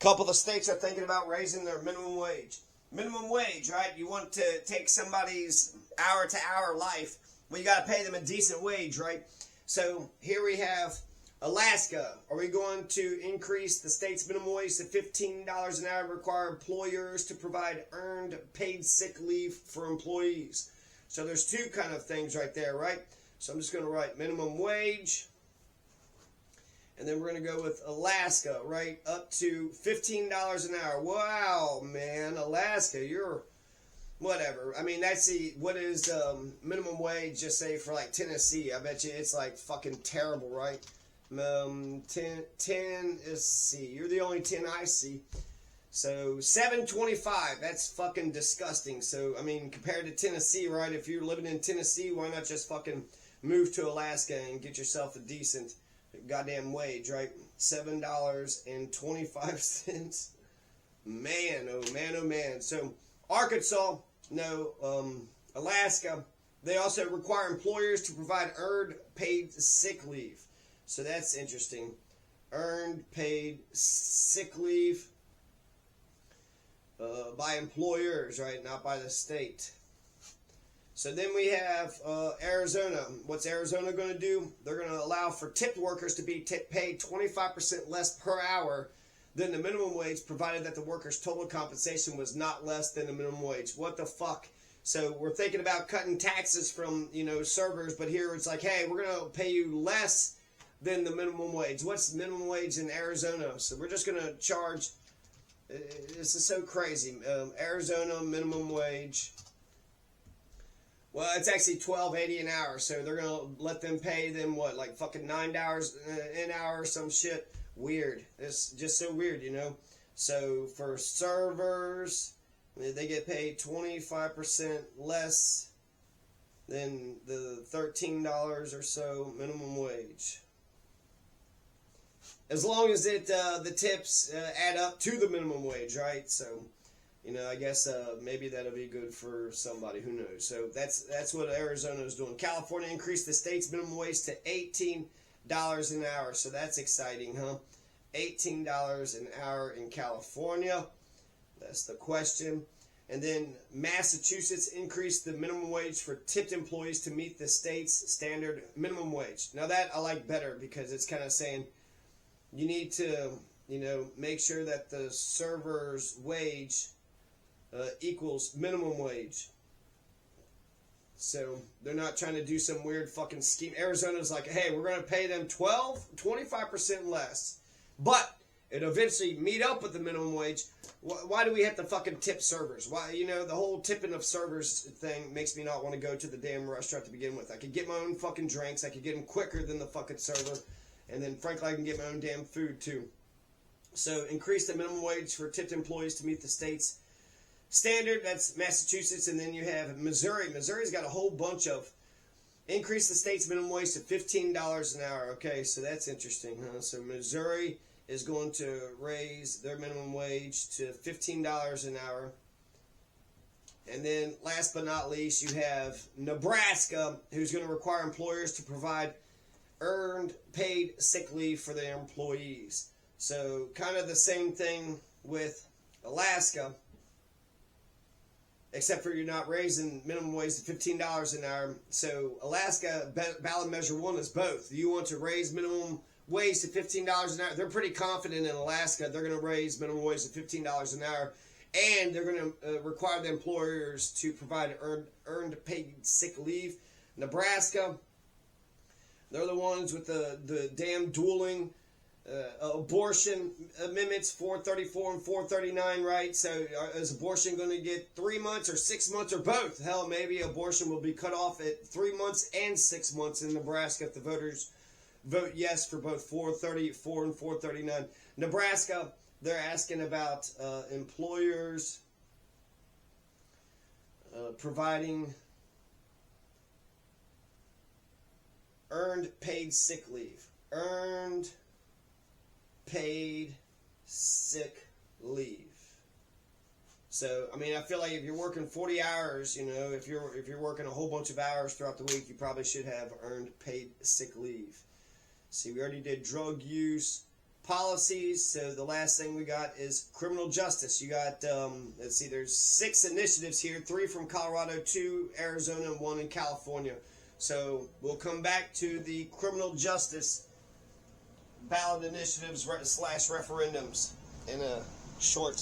couple of states are thinking about raising their minimum wage. Minimum wage, right? You want to take somebody's hour-to-hour life, well, you got to pay them a decent wage, right? So here we have Alaska. Are we going to increase the state's minimum wage to $15 an hour and require employers to provide earned paid sick leave for employees? So there's two kind of things right there, right? So I'm just going to write minimum wage. And then we're going to go with Alaska, right? Up to $15 an hour. Wow, man. Alaska, you're whatever. I mean, that's what is minimum wage, just say, for like Tennessee? I bet you it's like fucking terrible, right? 10 is C. You're the only 10 I see. So $7.25. That's fucking disgusting. So, I mean, compared to Tennessee, right? If you're living in Tennessee, why not just fucking move to Alaska and get yourself a decent goddamn wage, right? $7.25. Man, oh man, oh man. So Arkansas, no, Alaska, they also require employers to provide earned paid sick leave. So that's interesting. Earned paid sick leave by employers, right? Not by the state. So then we have Arizona. What's Arizona going to do? They're going to allow for tipped workers to be paid 25% less per hour than the minimum wage, provided that the worker's total compensation was not less than the minimum wage. What the fuck? So we're thinking about cutting taxes from, servers, but here it's like, hey, we're going to pay you less than the minimum wage. What's the minimum wage in Arizona? So we're just going to charge, this is so crazy. Arizona minimum wage. Well, it's actually $12.80 an hour, so they're gonna let them pay them what, like fucking $9 an hour or some shit. Weird. It's just so weird, So for servers, they get paid 25% less than the $13 or so minimum wage, as long as the tips add up to the minimum wage, right? So. I guess maybe that'll be good for somebody. Who knows? So that's what Arizona is doing. California increased the state's minimum wage to $18 an hour. So that's exciting, huh? $18 an hour in California. That's the question. And then Massachusetts increased the minimum wage for tipped employees to meet the state's standard minimum wage. Now that I like better, because it's kind of saying you need to, make sure that the server's wage equals minimum wage. So they're not trying to do some weird fucking scheme. Arizona's like, hey, we're going to pay them 25% less, but it'll eventually meet up with the minimum wage. Why do we have to fucking tip servers? Why, the whole tipping of servers thing makes me not want to go to the damn restaurant to begin with. I could get my own fucking drinks. I could get them quicker than the fucking server. And then, frankly, I can get my own damn food, too. So increase the minimum wage for tipped employees to meet the state's standard. That's Massachusetts. And then you have Missouri. Missouri's got a whole bunch of increase the state's minimum wage to $15 an hour. Okay, so that's interesting, huh? So Missouri is going to raise their minimum wage to $15 an hour. And then last but not least, you have Nebraska, who's going to require employers to provide earned paid sick leave for their employees. So kind of the same thing with Alaska, except for you're not raising minimum wage to $15 an hour. So Alaska, ballot measure 1 is both. You want to raise minimum wage to $15 an hour. They're pretty confident in Alaska. They're going to raise minimum wage to $15 an hour. And they're going to require the employers to provide earned paid sick leave. Nebraska, they're the ones with the damn dueling abortion amendments, 434 and 439, right? So is abortion going to get 3 months or 6 months or both? Hell, maybe abortion will be cut off at 3 months and 6 months in Nebraska if the voters vote yes for both 434 and 439. Nebraska, they're asking about employers providing earned paid sick leave. Earned paid sick leave. So, I mean, I feel like if you're working 40 hours, if you're working a whole bunch of hours throughout the week, you probably should have earned paid sick leave. See, we already did drug use. policies. So the last thing we got is criminal justice. You got, let's see, there's 6 initiatives here, 3 from Colorado, 2 Arizona, and 1 in California. So we'll come back to the criminal justice ballot initiatives / referendums in a short